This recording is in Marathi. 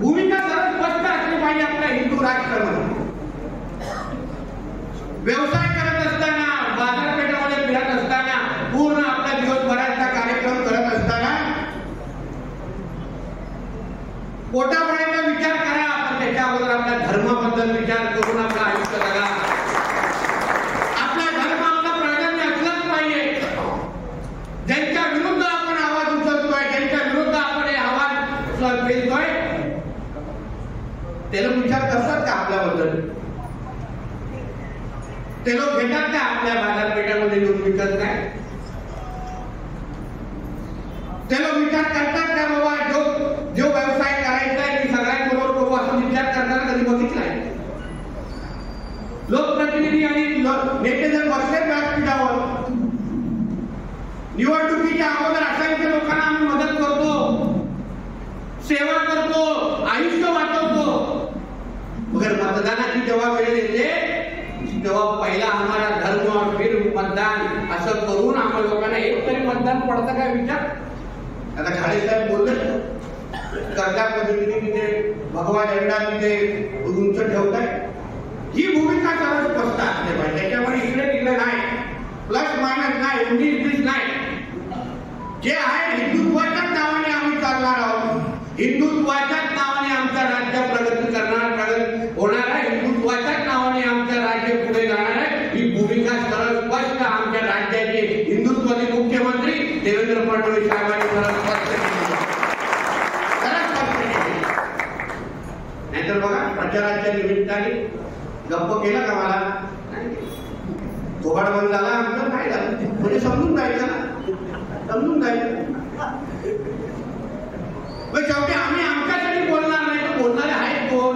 भूमिका सर्व स्पष्ट असली पाहिजे आपल्या हिंदू राष्ट्रामध्ये. व्यवसाय करत असताना, बाजारपेठामध्ये फिरत असताना, पूर्ण आपला दिवसभराचा कार्यक्रम करत असताना पोटापाण्याचा विचार करा, पण त्याच्या अगोदर आपल्या धर्माबद्दल विचार करून आपलं आयुष्य जगा. आपला धर्म आपलं प्राधान्य असलंच पाहिजे. ज्यांच्या विरुद्ध आपण आवाज उचलतोय, ज्यांच्या विरुद्ध आपण हे आवाज पेलतोय, ते लोक विचार करतात का आपल्याबद्दल? ते लोक घेतात का आपल्या बाजारपेठामध्ये येऊन विकत काय? ते लोक विचार करतात का बाबा जो व्यवसाय करायचा आहे की सगळ्यांबरोबर करू असं विचार करताना कधी बघितलाय? लोकप्रतिनिधी आणि नेते जर बसले व्यासपीठावर, निवडणुकीच्या अगोदर असंख्य लोकांना आम्ही मदत करतो, सेवा करतो, आयुष्य वाचवतो, मगर मतदानाची जेव्हा वेळ येते तेव्हा पहिला आम्हाला धर्म और फिर मतदान असं करून आम्हा लोकांना एक तरी मतदान पडतं काय विचार? आता खाडे साहेब बोलले कर्जा पद्धतीने तिथे भगवा झेंडा तिथे उंच ठेवताय. ही भूमिका सर्व स्पष्ट असते पाहिजे. त्याच्यामुळे इकडे तिकडे नाही, प्लस मायनस नाही, उंची इंग्लिश नाही. जे आहे हिंदुत्वाच्याच नावाने आम्ही चालणार आहोत. हिंदुत्वाच्याच नावाने आमचं राज्य प्रगती करणार, प्रगती होणार आहे. हिंदुत्वाच्याच नावाने आमचं राज्य पुढे जाणार आहे. ही भूमिका सरळ स्पष्ट आमच्या राज्याचे हिंदुत्वाचे मुख्यमंत्री देवेंद्र फडणवीस साहेबांनी सरळ स्पष्ट केली. नाहीतर बघा प्रचाराच्या निमित्ताने गप्प केलं का मला? थोबाड बंद झाला आमचं, काय झालं म्हणजे समजून जायचं ना, समजून जायचं. शेवटी आम्ही आमच्यासाठी बोलणार नाही, तर बोलणारे आहेत कोण?